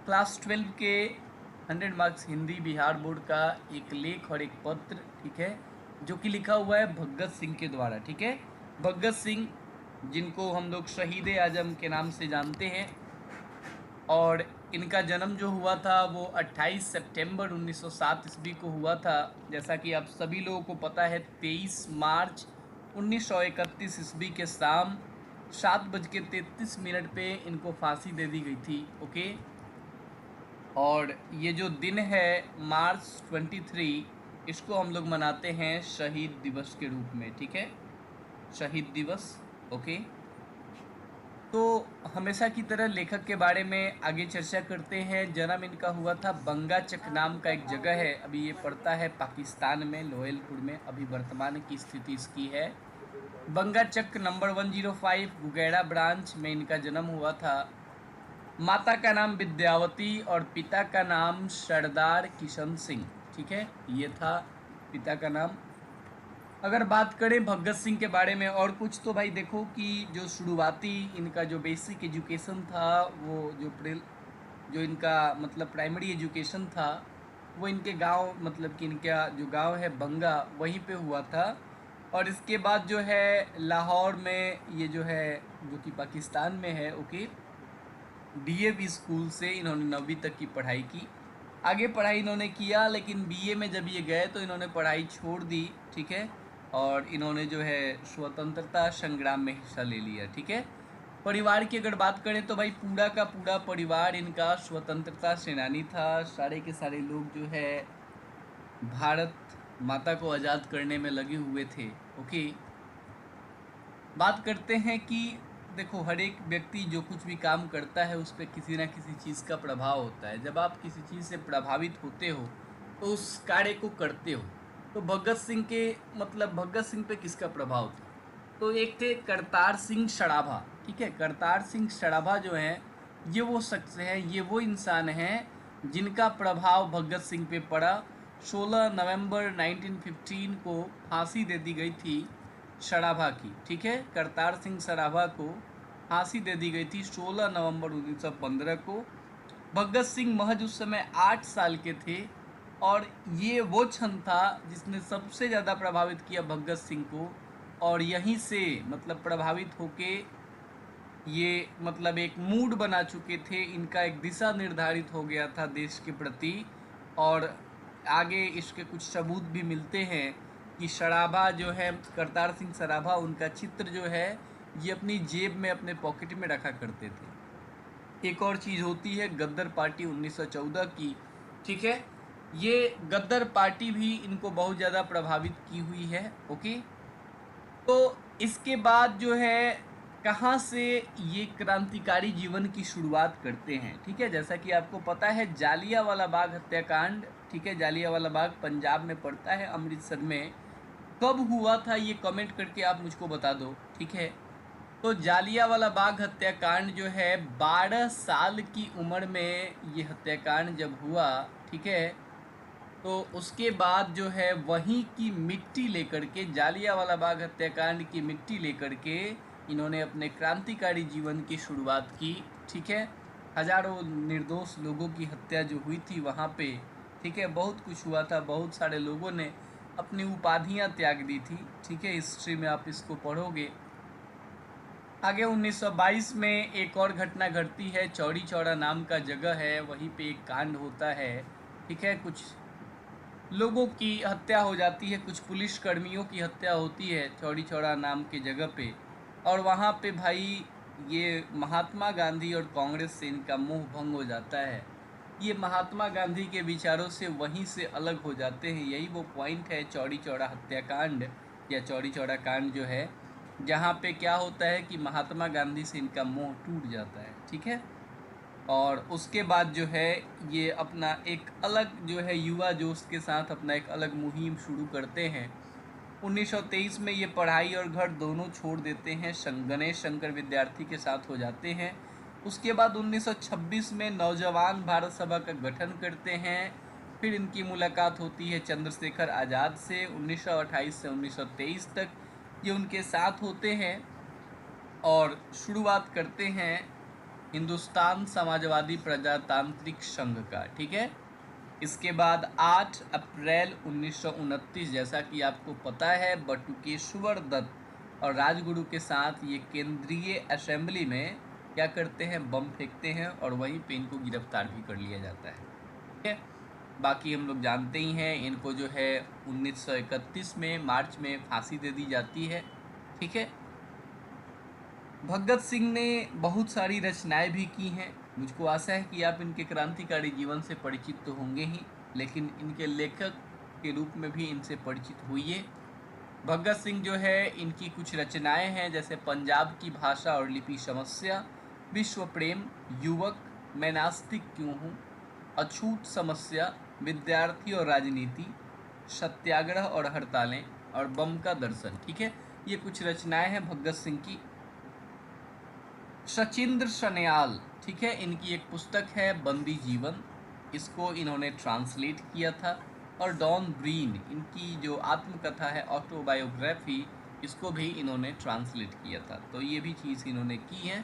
Class 12 के 100 marks Hindi Bihar board का एक लेख और एक पत्र, ठीक है, जो कि लिखा हुआ है भगत सिंह के द्वारा। ठीक है, भगत सिंह जिनको हम लोग शहीद आजम के नाम से जानते हैं, और इनका जन्म जो हुआ था वो 28 सितंबर 1907 ईस्वी को हुआ था। जैसा कि आप सभी लोगों को पता है, 23 मार्च 1931 ईस्वी के शाम 7:33 पे इनको फांसी दे दी गई थी। ओके, और ये जो दिन है मार्च 23, इसको हम लोग मनाते हैं शहीद दिवस के रूप में। ठीक है, शहीद दिवस। ओके, तो हमेशा की तरह लेखक के बारे में आगे चर्चा करते हैं। जन्म इनका हुआ था बंगा चक नाम का एक जगह है, अभी ये पड़ता है पाकिस्तान में, लोहेलपुर में। अभी वर्तमान की स्थिति इसकी है बंगा चक नंबर 105 गुगैड़ा ब्रांच में इनका जन्म हुआ था। माता का नाम विद्यावती और पिता का नाम सरदार किशन सिंह। ठीक है, ये था पिता का नाम। अगर बात करें भगत सिंह के बारे में और कुछ, तो भाई देखो कि जो शुरुआती इनका जो बेसिक एजुकेशन था, वो जो इनका मतलब प्राइमरी एजुकेशन था, वो इनके गांव, मतलब कि इनका जो गांव है बंगा, वहीं पे हुआ था। और इसके बाद जो है लाहौर में, ये जो है जो कि पाकिस्तान में है, ओके, डीएवी स्कूल से इन्होंने 9वीं तक की पढ़ाई की। आगे पढ़ाई इन्होंने किया, लेकिन बीए में जब ये गए तो इन्होंने पढ़ाई छोड़ दी। ठीक है, और इन्होंने जो है स्वतंत्रता संग्राम में हिस्सा ले लिया। ठीक है, परिवार की अगर बात करें तो भाई पूरा का पूरा परिवार इनका स्वतंत्रता सेनानी था। सारे के सारे लोग जो है भारत माता को आज़ाद करने में लगे हुए थे। ओके, बात करते हैं कि देखो, हर एक व्यक्ति जो कुछ भी काम करता है उस पर किसी ना किसी चीज़ का प्रभाव होता है। जब आप किसी चीज़ से प्रभावित होते हो तो उस कार्य को करते हो। तो भगत सिंह के, मतलब भगत सिंह पे किसका प्रभाव था? तो एक थे करतार सिंह सराभा। ठीक है, करतार सिंह सराभा जो हैं, ये वो शख्स हैं, ये वो इंसान हैं जिनका प्रभाव भगत सिंह पे पड़ा। 16 नवंबर 1915 को फांसी दे दी गई थी सराभा की। ठीक है, करतार सिंह सराभा को फांसी दे दी गई थी 16 नवंबर 1915 को। भगत सिंह महज उस समय 8 साल के थे, और ये वो क्षण था जिसने सबसे ज़्यादा प्रभावित किया भगत सिंह को। और यहीं से मतलब प्रभावित होके ये मतलब एक मूड बना चुके थे, इनका एक दिशा निर्धारित हो गया था देश के प्रति। और आगे इसके कुछ सबूत भी मिलते हैं कि सराभा जो है, करतार सिंह सराभा, उनका चित्र जो है ये अपनी जेब में, अपने पॉकेट में रखा करते थे। एक और चीज़ होती है गद्दर पार्टी 1914 की। ठीक है, ये गद्दर पार्टी भी इनको बहुत ज़्यादा प्रभावित की हुई है। ओके, तो इसके बाद जो है कहाँ से ये क्रांतिकारी जीवन की शुरुआत करते हैं। ठीक है, जैसा कि आपको पता है जालियांवाला बाग हत्याकांड, ठीक है, जालियांवाला बाग पंजाब में पड़ता है, अमृतसर में। कब हुआ था ये कमेंट करके आप मुझको बता दो। ठीक है, तो जालियांवाला बाग हत्याकांड जो है 12 साल की उम्र में ये हत्याकांड जब हुआ, ठीक है, तो उसके बाद जो है वहीं की मिट्टी लेकर के, जालियांवाला बाग हत्याकांड की मिट्टी लेकर के इन्होंने अपने क्रांतिकारी जीवन की शुरुआत की। ठीक है, हजारों निर्दोष लोगों की हत्या जो हुई थी वहाँ पे, ठीक है, बहुत कुछ हुआ था, बहुत सारे लोगों ने अपनी उपाधियाँ त्याग दी थी। ठीक है, हिस्ट्री में आप इसको पढ़ोगे। आगे 1922 में एक और घटना घटती है, चौड़ी चौड़ा नाम का जगह है, वहीं पे एक कांड होता है। ठीक है, कुछ लोगों की हत्या हो जाती है, कुछ पुलिस कर्मियों की हत्या होती है चौड़ी चौड़ा नाम के जगह पे। और वहाँ पे भाई ये महात्मा गांधी और कांग्रेस से इनका मोह भंग हो जाता है। ये महात्मा गांधी के विचारों से वहीं से अलग हो जाते हैं। यही वो पॉइंट है चौड़ी चौड़ा हत्याकांड या चौड़ी चौड़ा कांड जो है, जहाँ पे क्या होता है कि महात्मा गांधी से इनका मोह टूट जाता है। ठीक है, और उसके बाद जो है ये अपना एक अलग जो है युवा जोश के साथ अपना एक अलग मुहिम शुरू करते हैं। 1923 में ये पढ़ाई और घर दोनों छोड़ देते हैं, गणेश शंकर विद्यार्थी के साथ हो जाते हैं। उसके बाद 1926 में नौजवान भारत सभा का गठन करते हैं। फिर इनकी मुलाकात होती है चंद्रशेखर आज़ाद से। 1928 से 1923 तक ये उनके साथ होते हैं और शुरुआत करते हैं हिंदुस्तान समाजवादी प्रजातांत्रिक संघ का, ठीक है। इसके बाद 8 अप्रैल 1929, जैसा कि आपको पता है, बटुकेश्वर दत्त और राजगुरु के साथ ये केंद्रीय असेंबली में क्या करते हैं, बम फेंकते हैं और वहीं पे इनको गिरफ्तार भी कर लिया जाता है, ठीक है। बाकी हम लोग जानते ही हैं, इनको जो है 1931 में मार्च में फांसी दे दी जाती है, ठीक है। भगत सिंह ने बहुत सारी रचनाएं भी की हैं। मुझको आशा है कि आप इनके क्रांतिकारी जीवन से परिचित तो होंगे ही, लेकिन इनके लेखक के रूप में भी इनसे परिचित हुइए। भगत सिंह जो है, इनकी कुछ रचनाएं हैं, जैसे पंजाब की भाषा और लिपि समस्या, विश्व प्रेम, युवक, मैं नास्तिक क्यों हूँ, अछूत समस्या, विद्यार्थी और राजनीति, सत्याग्रह और हड़तालें और बम का दर्शन, ठीक है। ये कुछ रचनाएं हैं भगत सिंह की। सचिंद्र सन्याल, ठीक है, इनकी एक पुस्तक है बंदी जीवन, इसको इन्होंने ट्रांसलेट किया था। और डॉन ब्रीन, इनकी जो आत्मकथा है ऑटोबायोग्राफी, इसको भी इन्होंने ट्रांसलेट किया था। तो ये भी चीज़ इन्होंने की है,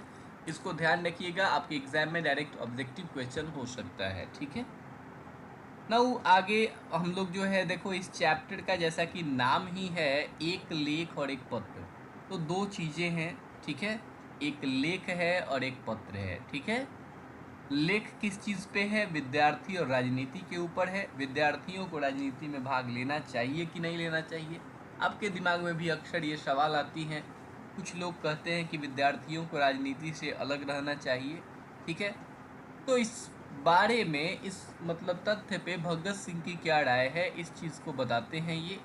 इसको ध्यान रखिएगा, आपके एग्जाम में डायरेक्ट ऑब्जेक्टिव क्वेश्चन हो सकता है, ठीक है। नाउ आगे हम लोग जो है, देखो इस चैप्टर का जैसा कि नाम ही है, एक लेख और एक पत्र, तो दो चीज़ें हैं, ठीक है। एक लेख है और एक पत्र है, ठीक है। लेख किस चीज़ पे है, विद्यार्थी और राजनीति के ऊपर है। विद्यार्थियों को राजनीति में भाग लेना चाहिए कि नहीं लेना चाहिए, आपके दिमाग में भी अक्सर ये सवाल आती हैं। कुछ लोग कहते हैं कि विद्यार्थियों को राजनीति से अलग रहना चाहिए, ठीक है। तो इस बारे में, इस मतलब तथ्य पे भगत सिंह की क्या राय है, इस चीज़ को बताते हैं ये।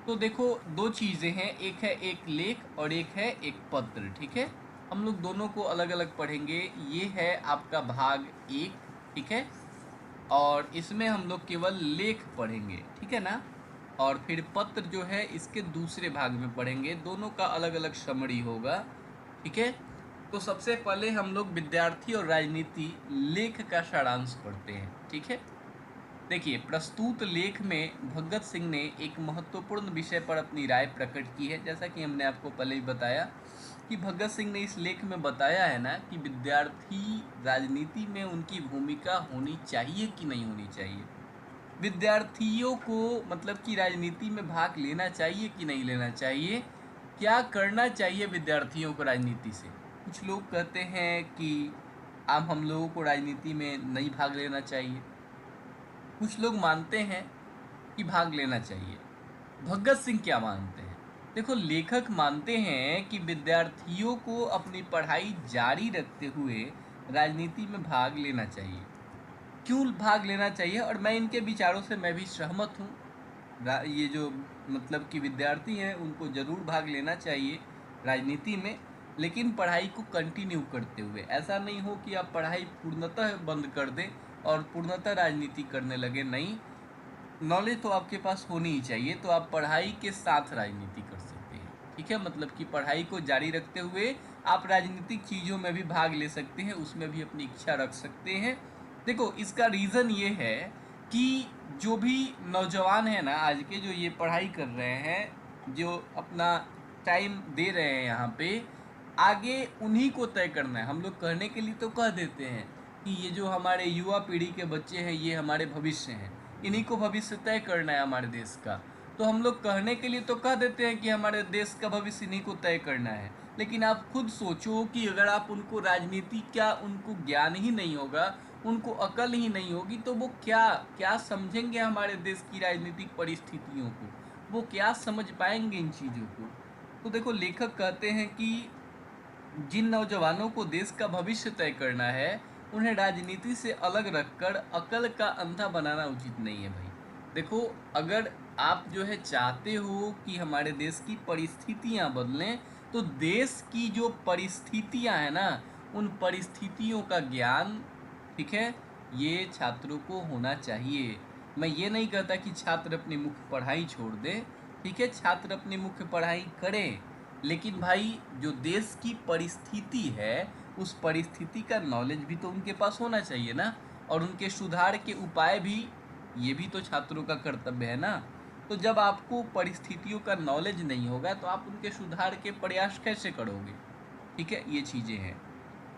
तो देखो दो चीज़ें हैं, एक है एक लेख और एक है एक पत्र, ठीक है। हम लोग दोनों को अलग अलग पढ़ेंगे। ये है आपका भाग 1, ठीक है, और इसमें हम लोग केवल लेख पढ़ेंगे, ठीक है ना। और फिर पत्र जो है इसके दूसरे भाग में पढ़ेंगे, दोनों का अलग अलग समरी होगा, ठीक है। तो सबसे पहले हम लोग विद्यार्थी और राजनीति लेख का सारांश पढ़ते हैं, ठीक है। देखिए, प्रस्तुत लेख में भगत सिंह ने एक महत्वपूर्ण विषय पर अपनी राय प्रकट की है। जैसा कि हमने आपको पहले ही बताया कि भगत सिंह ने इस लेख में बताया है ना कि विद्यार्थी राजनीति में उनकी भूमिका होनी चाहिए कि नहीं होनी चाहिए, विद्यार्थियों को मतलब कि राजनीति में भाग लेना चाहिए कि नहीं लेना चाहिए, क्या करना चाहिए विद्यार्थियों को राजनीति से। कुछ लोग कहते हैं कि अब हम लोगों को राजनीति में नहीं भाग लेना चाहिए, कुछ लोग मानते हैं कि भाग लेना चाहिए। भगत सिंह क्या मानते हैं, देखो लेखक मानते हैं कि विद्यार्थियों को अपनी पढ़ाई जारी रखते हुए राजनीति में भाग लेना चाहिए। क्यों भाग लेना चाहिए, और मैं इनके विचारों से मैं भी सहमत हूँ। ये जो मतलब कि विद्यार्थी हैं उनको ज़रूर भाग लेना चाहिए राजनीति में, लेकिन पढ़ाई को कंटिन्यू करते हुए। ऐसा नहीं हो कि आप पढ़ाई पूर्णतः बंद कर दें और पूर्णतः राजनीति करने लगे, नहीं। नॉलेज तो आपके पास होनी ही चाहिए, तो आप पढ़ाई के साथ राजनीति कर सकते हैं, ठीक है। मतलब कि पढ़ाई को जारी रखते हुए आप राजनीतिक चीज़ों में भी भाग ले सकते हैं, उसमें भी अपनी इच्छा रख सकते हैं। देखो इसका रीज़न ये है कि जो भी नौजवान है ना आज के, जो ये पढ़ाई कर रहे हैं, जो अपना टाइम दे रहे हैं यहाँ पे, आगे उन्हीं को तय करना है। हम लोग कहने के लिए तो कह देते हैं कि ये जो हमारे युवा पीढ़ी के बच्चे हैं ये हमारे भविष्य हैं, इन्हीं को भविष्य तय करना है हमारे देश का। तो हम लोग कहने के लिए तो कह देते हैं कि हमारे देश का भविष्य इन्हीं को तय करना है, लेकिन आप खुद सोचो कि अगर आप उनको राजनीति क्या उनको ज्ञान ही नहीं होगा, उनको अकल ही नहीं होगी, तो वो क्या क्या समझेंगे हमारे देश की राजनीतिक परिस्थितियों को, वो क्या समझ पाएंगे इन चीज़ों को। तो देखो लेखक कहते हैं कि जिन नौजवानों को देश का भविष्य तय करना है, उन्हें राजनीति से अलग रखकर अकल का अंधा बनाना उचित नहीं है भाई। देखो अगर आप जो है चाहते हो कि हमारे देश की परिस्थितियां बदलें, तो देश की जो परिस्थितियां हैं ना, उन परिस्थितियों का ज्ञान, ठीक है, ये छात्रों को होना चाहिए। मैं ये नहीं कहता कि छात्र अपनी मुख्य पढ़ाई छोड़ दें, ठीक है, छात्र अपनी मुख्य पढ़ाई करें, लेकिन भाई जो देश की परिस्थिति है उस परिस्थिति का नॉलेज भी तो उनके पास होना चाहिए ना, और उनके सुधार के उपाय भी, ये भी तो छात्रों का कर्तव्य है ना। तो जब आपको परिस्थितियों का नॉलेज नहीं होगा तो आप उनके सुधार के प्रयास कैसे करोगे, ठीक है, ये चीज़ें हैं।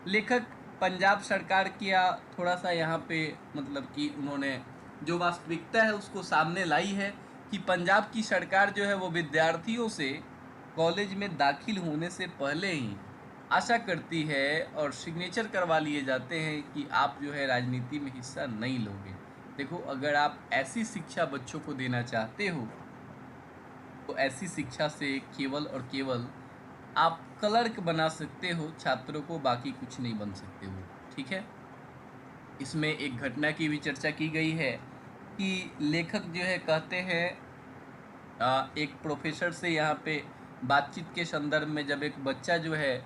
लेखक पंजाब सरकार किया थोड़ा सा यहाँ पे मतलब कि उन्होंने जो वास्तविकता है उसको सामने लाई है कि पंजाब की सरकार जो है वो विद्यार्थियों से कॉलेज में दाखिल होने से पहले ही आशा करती है और सिग्नेचर करवा लिए जाते हैं कि आप जो है राजनीति में हिस्सा नहीं लोगे। देखो, अगर आप ऐसी शिक्षा बच्चों को देना चाहते हो तो ऐसी शिक्षा से केवल और केवल आप क्लर्क बना सकते हो छात्रों को, बाकी कुछ नहीं बन सकते हो। ठीक है, इसमें एक घटना की भी चर्चा की गई है कि लेखक जो है कहते हैं एक प्रोफेसर से यहाँ पे बातचीत के संदर्भ में, जब एक बच्चा जो है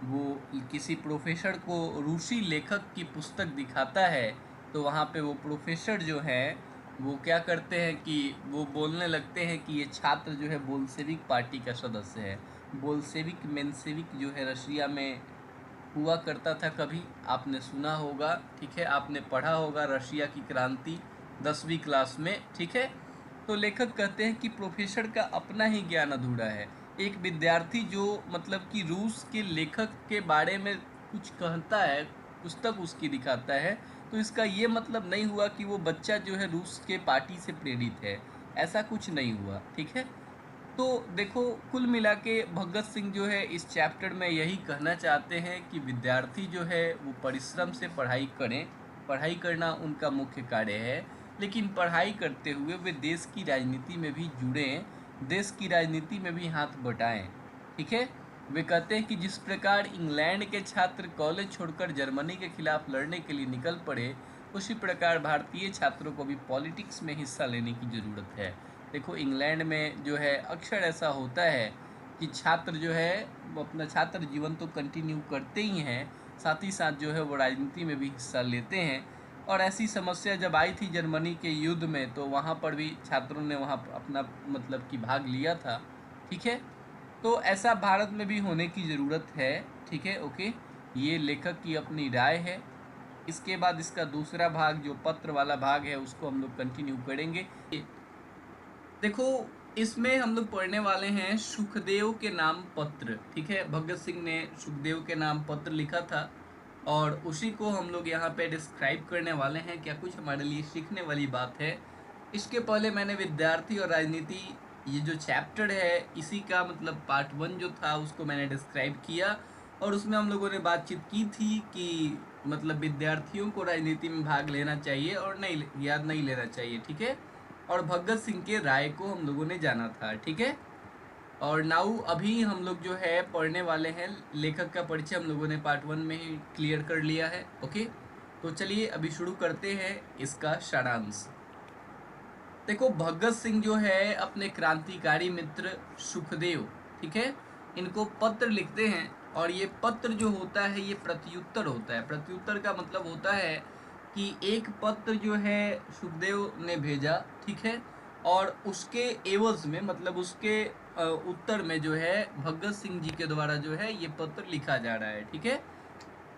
वो किसी प्रोफेसर को रूसी लेखक की पुस्तक दिखाता है तो वहाँ पे वो प्रोफेसर जो है वो क्या करते हैं कि वो बोलने लगते हैं कि ये छात्र जो है बोल्शेविक पार्टी का सदस्य है। बोल्शेविक मेंशेविक जो है रशिया में हुआ करता था, कभी आपने सुना होगा। ठीक है, आपने पढ़ा होगा रशिया की क्रांति 10वीं क्लास में। ठीक है, तो लेखक कहते हैं कि प्रोफेसर का अपना ही ज्ञान अधूरा है। एक विद्यार्थी जो मतलब कि रूस के लेखक के बारे में कुछ कहता है, पुस्तक उसकी दिखाता है, तो इसका ये मतलब नहीं हुआ कि वो बच्चा जो है रूस के पार्टी से प्रेरित है। ऐसा कुछ नहीं हुआ। ठीक है, तो देखो, कुल मिला के भगत सिंह जो है इस चैप्टर में यही कहना चाहते हैं कि विद्यार्थी जो है वो परिश्रम से पढ़ाई करें। पढ़ाई करना उनका मुख्य कार्य है, लेकिन पढ़ाई करते हुए वे देश की राजनीति में भी जुड़ें, देश की राजनीति में भी हाथ बटाएं। ठीक है, वे कहते हैं कि जिस प्रकार इंग्लैंड के छात्र कॉलेज छोड़कर जर्मनी के खिलाफ लड़ने के लिए निकल पड़े, उसी प्रकार भारतीय छात्रों को भी पॉलिटिक्स में हिस्सा लेने की ज़रूरत है। देखो, इंग्लैंड में जो है अक्सर ऐसा होता है कि छात्र जो है वो अपना छात्र जीवन तो कंटिन्यू करते ही हैं, साथ ही साथ जो है वो राजनीति में भी हिस्सा लेते हैं। और ऐसी समस्या जब आई थी जर्मनी के युद्ध में, तो वहाँ पर भी छात्रों ने वहाँ अपना मतलब कि भाग लिया था। ठीक है, तो ऐसा भारत में भी होने की ज़रूरत है। ठीक है, ओके, ये लेखक की अपनी राय है। इसके बाद इसका दूसरा भाग जो पत्र वाला भाग है उसको हम लोग कंटिन्यू करेंगे। देखो, इसमें हम लोग पढ़ने वाले हैं सुखदेव के नाम पत्र। ठीक है, भगत सिंह ने सुखदेव के नाम पत्र लिखा था और उसी को हम लोग यहाँ पे डिस्क्राइब करने वाले हैं। क्या कुछ हमारे लिए सीखने वाली बात है। इसके पहले मैंने विद्यार्थी और राजनीति, ये जो चैप्टर है इसी का मतलब पार्ट 1 जो था उसको मैंने डिस्क्राइब किया, और उसमें हम लोगों ने बातचीत की थी कि मतलब विद्यार्थियों को राजनीति में भाग लेना चाहिए और नहीं लेना चाहिए। ठीक है, और भगत सिंह के राय को हम लोगों ने जाना था। ठीक है, और नाउ अभी हम लोग जो है पढ़ने वाले हैं, लेखक का परिचय हम लोगों ने पार्ट 1 में ही क्लियर कर लिया है। ओके, तो चलिए अभी शुरू करते हैं इसका सारांश। देखो, भगत सिंह जो है अपने क्रांतिकारी मित्र सुखदेव, ठीक है, इनको पत्र लिखते हैं, और ये पत्र जो होता है ये प्रत्युत्तर होता है। प्रत्युत्तर का मतलब होता है कि एक पत्र जो है सुखदेव ने भेजा, ठीक है, और उसके एवज में मतलब उसके उत्तर में जो है भगत सिंह जी के द्वारा जो है ये पत्र लिखा जा रहा है। ठीक है,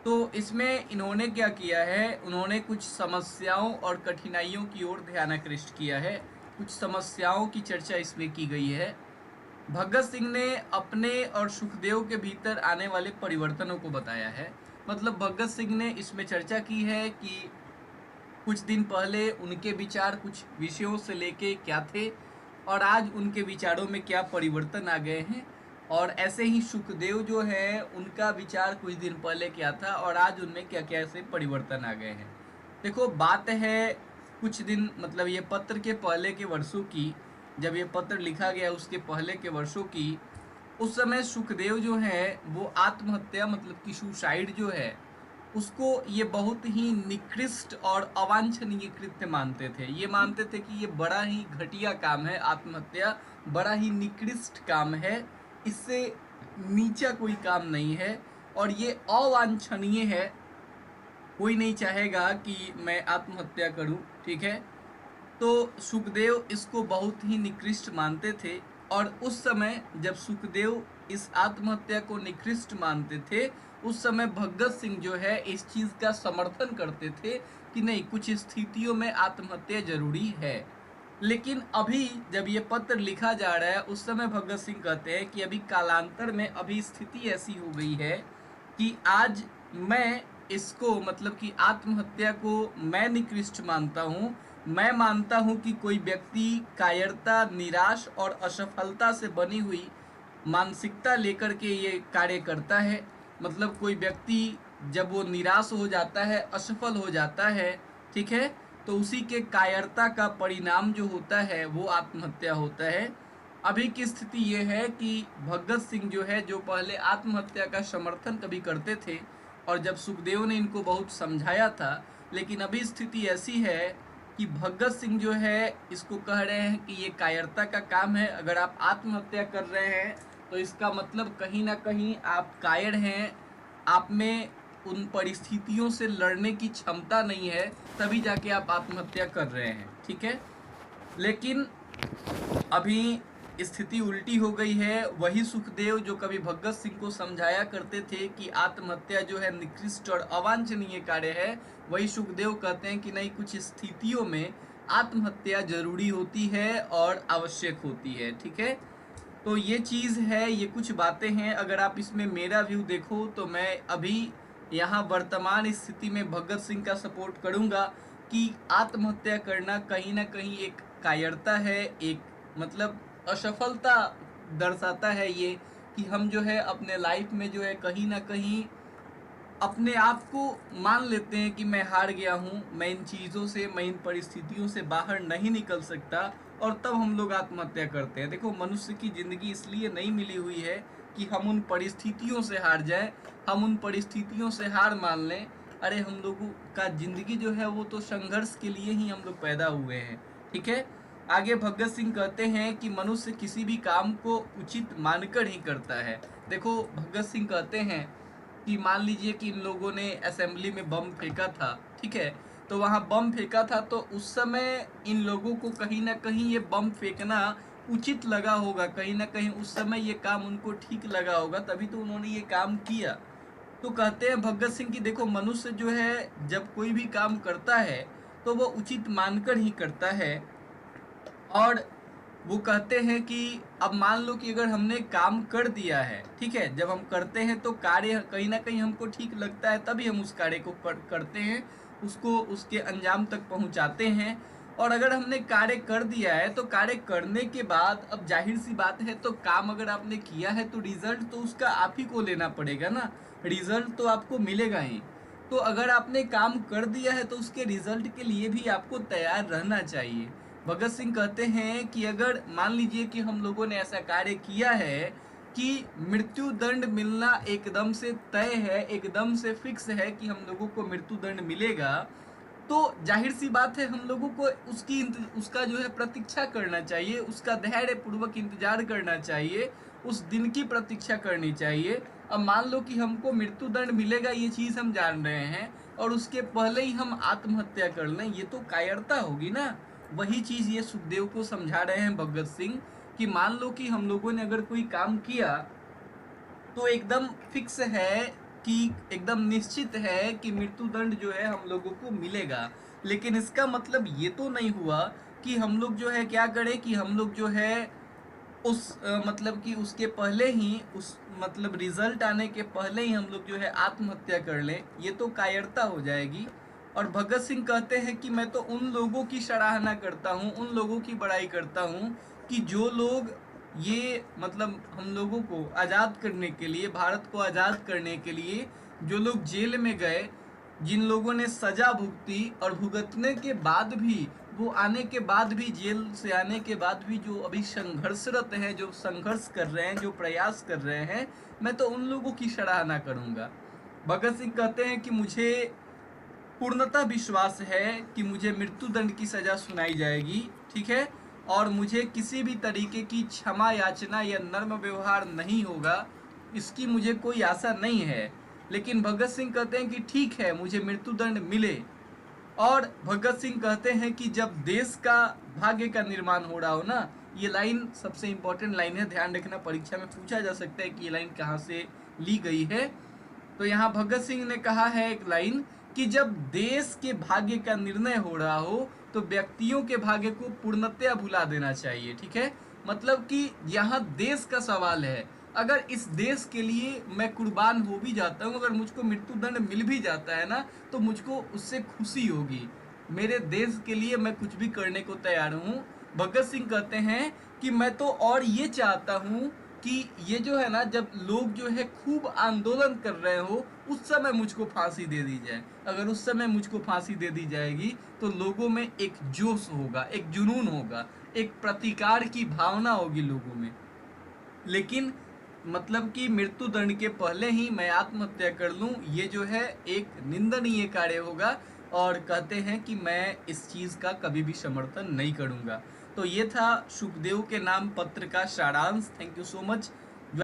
तो इसमें इन्होंने क्या किया है, उन्होंने कुछ समस्याओं और कठिनाइयों की ओर ध्यान आकृष्ट किया है। कुछ समस्याओं की चर्चा इसमें की गई है। भगत सिंह ने अपने और सुखदेव के भीतर आने वाले परिवर्तनों को बताया है। मतलब भगत सिंह ने इसमें चर्चा की है कि कुछ दिन पहले उनके विचार कुछ विषयों से लेके क्या थे और आज उनके विचारों में क्या परिवर्तन आ गए हैं, और ऐसे ही सुखदेव जो है उनका विचार कुछ दिन पहले क्या था और आज उनमें क्या क्या ऐसे परिवर्तन आ गए हैं। देखो, बात है कुछ दिन मतलब ये पत्र के पहले के वर्षों की, जब ये पत्र लिखा गया उसके पहले के वर्षों की। उस समय सुखदेव जो है वो आत्महत्या मतलब कि सुसाइड जो है उसको ये बहुत ही निकृष्ट और अवांछनीय कृत्य मानते थे। ये मानते थे कि ये बड़ा ही घटिया काम है, आत्महत्या बड़ा ही निकृष्ट काम है, इससे नीचा कोई काम नहीं है और ये अवांछनीय है। कोई नहीं चाहेगा कि मैं आत्महत्या करूं। ठीक है, तो सुखदेव इसको बहुत ही निकृष्ट मानते थे, और उस समय जब सुखदेव इस आत्महत्या को निकृष्ट मानते थे उस समय भगत सिंह जो है इस चीज़ का समर्थन करते थे कि नहीं, कुछ स्थितियों में आत्महत्या जरूरी है। लेकिन अभी जब ये पत्र लिखा जा रहा है उस समय भगत सिंह कहते हैं कि अभी कालांतर में अभी स्थिति ऐसी हो गई है कि आज मैं इसको मतलब कि आत्महत्या को मैं निकृष्ट मानता हूँ। मैं मानता हूँ कि कोई व्यक्ति कायरता, निराश और असफलता से बनी हुई मानसिकता लेकर के ये कार्य करता है। मतलब कोई व्यक्ति जब वो निराश हो जाता है, असफल हो जाता है, ठीक है, तो उसी के कायरता का परिणाम जो होता है वो आत्महत्या होता है। अभी की स्थिति ये है कि भगत सिंह जो है, जो पहले आत्महत्या का समर्थन कभी करते थे और जब सुखदेव ने इनको बहुत समझाया था, लेकिन अभी स्थिति ऐसी है कि भगत सिंह जो है इसको कह रहे हैं कि ये कायरता का काम है। अगर आप आत्महत्या कर रहे हैं तो इसका मतलब कहीं ना कहीं आप कायर हैं, आप में उन परिस्थितियों से लड़ने की क्षमता नहीं है, तभी जाके आप आत्महत्या कर रहे हैं, ठीक है। लेकिन अभी स्थिति उल्टी हो गई है। वही सुखदेव जो कभी भगत सिंह को समझाया करते थे कि आत्महत्या जो है निकृष्ट और अवांछनीय कार्य है, वही सुखदेव कहते हैं कि नहीं, कुछ स्थितियों में आत्महत्या जरूरी होती है और आवश्यक होती है, ठीक है। तो ये चीज़ है, ये कुछ बातें हैं। अगर आप इसमें मेरा व्यू देखो तो मैं अभी यहाँ वर्तमान स्थिति में भगत सिंह का सपोर्ट करूँगा कि आत्महत्या करना कहीं ना कहीं एक कायरता है, एक मतलब असफलता दर्शाता है ये, कि हम जो है अपने लाइफ में जो है कहीं ना कहीं अपने आप को मान लेते हैं कि मैं हार गया हूँ, मैं इन चीज़ों से, मैं इन परिस्थितियों से बाहर नहीं निकल सकता, और तब हम लोग आत्महत्या करते हैं। देखो, मनुष्य की ज़िंदगी इसलिए नहीं मिली हुई है कि हम उन परिस्थितियों से हार जाएं, हम उन परिस्थितियों से हार मान लें। अरे हम लोगों का ज़िंदगी जो है वो तो संघर्ष के लिए ही हम लोग पैदा हुए हैं, ठीक है। आगे भगत सिंह कहते हैं कि मनुष्य किसी भी काम को उचित मानकर ही करता है। देखो, भगत सिंह कहते हैं कि मान लीजिए कि इन लोगों ने असेंबली में बम फेंका था, ठीक है, तो वहाँ बम फेंका था, तो उस समय इन लोगों को कहीं ना कहीं ये बम फेंकना उचित लगा होगा, कहीं ना कहीं उस समय ये काम उनको ठीक लगा होगा, तभी तो उन्होंने ये काम किया। तो कहते हैं भगत सिंह कि देखो, मनुष्य जो है जब कोई भी काम करता है तो वो उचित मानकर ही करता है। और वो कहते हैं कि अब मान लो कि अगर हमने काम कर दिया है, ठीक है, जब हम करते हैं तो कार्य कहीं ना कहीं हमको ठीक लगता है, तभी हम उस कार्य को करते हैं, उसको उसके अंजाम तक पहुंचाते हैं। और अगर हमने कार्य कर दिया है तो कार्य करने के बाद अब जाहिर सी बात है, तो काम अगर आपने किया है तो रिजल्ट तो उसका आप ही को लेना पड़ेगा ना, रिजल्ट तो आपको मिलेगा ही। तो अगर आपने काम कर दिया है तो उसके रिजल्ट के लिए भी आपको तैयार रहना चाहिए। भगत सिंह कहते हैं कि अगर मान लीजिए कि हम लोगों ने ऐसा कार्य किया है कि मृत्यु दंड मिलना एकदम से तय है, एकदम से फिक्स है कि हम लोगों को मृत्यु दंड मिलेगा, तो जाहिर सी बात है हम लोगों को उसका जो है प्रतीक्षा करना चाहिए, उसका धैर्य पूर्वक इंतजार करना चाहिए, उस दिन की प्रतीक्षा करनी चाहिए। अब मान लो कि हमको मृत्यु दंड मिलेगा, ये चीज़ हम जान रहे हैं, और उसके पहले ही हम आत्महत्या कर लें, ये तो कायरता होगी ना। वही चीज़ ये सुखदेव को समझा रहे हैं भगत सिंह, कि मान लो कि हम लोगों ने अगर कोई काम किया तो एकदम फिक्स है कि एकदम निश्चित है कि मृत्यु दंड जो है हम लोगों को मिलेगा, लेकिन इसका मतलब ये तो नहीं हुआ कि हम लोग जो है क्या करें कि हम लोग जो है उस मतलब कि उसके पहले ही, उस मतलब रिजल्ट आने के पहले ही हम लोग जो है आत्महत्या कर लें, ये तो कायरता हो जाएगी। और भगत सिंह कहते हैं कि मैं तो उन लोगों की सराहना करता हूँ, उन लोगों की बड़ाई करता हूँ कि जो लोग ये मतलब हम लोगों को आज़ाद करने के लिए, भारत को आज़ाद करने के लिए जो लोग जेल में गए, जिन लोगों ने सजा भुगती और भुगतने के बाद भी, वो आने के बाद भी, जेल से आने के बाद भी जो अभी संघर्षरत हैं, जो संघर्ष कर रहे हैं, जो प्रयास कर रहे हैं, मैं तो उन लोगों की सराहना करूंगा। भगत सिंह कहते हैं कि मुझे पूर्णतः विश्वास है कि मुझे मृत्यु दंड की सजा सुनाई जाएगी, ठीक है, और मुझे किसी भी तरीके की क्षमा याचना या नर्म व्यवहार नहीं होगा, इसकी मुझे कोई आशा नहीं है। लेकिन भगत सिंह कहते हैं कि ठीक है, मुझे मृत्यु दंड मिले। और भगत सिंह कहते हैं कि जब देश का भाग्य का निर्माण हो रहा हो ना, ये लाइन सबसे इम्पोर्टेंट लाइन है, ध्यान रखना, परीक्षा में पूछा जा सकता है कि ये लाइन कहाँ से ली गई है। तो यहाँ भगत सिंह ने कहा है एक लाइन कि जब देश के भाग्य का निर्णय हो रहा हो तो व्यक्तियों के भाग्य को पूर्णतया भुला देना चाहिए, ठीक है। मतलब कि यहाँ देश का सवाल है। अगर इस देश के लिए मैं कुर्बान हो भी जाता हूँ, अगर मुझको मृत्युदंड मिल भी जाता है ना, तो मुझको उससे खुशी होगी। मेरे देश के लिए मैं कुछ भी करने को तैयार हूँ। भगत सिंह कहते हैं कि मैं तो और ये चाहता हूँ कि ये जो है ना, जब लोग जो है खूब आंदोलन कर रहे हो, उस समय मुझको फांसी दे दी जाए। अगर उस समय मुझको फांसी दे दी जाएगी तो लोगों में एक जोश होगा, एक जुनून होगा, एक प्रतिकार की भावना होगी लोगों में। लेकिन मतलब कि मृत्यु दंड के पहले ही मैं आत्महत्या कर लूं, ये जो है एक निंदनीय कार्य होगा। और कहते हैं कि मैं इस चीज का कभी भी समर्थन नहीं करूंगा। तो ये था सुखदेव के नाम पत्र का सारांश। Thank you so much.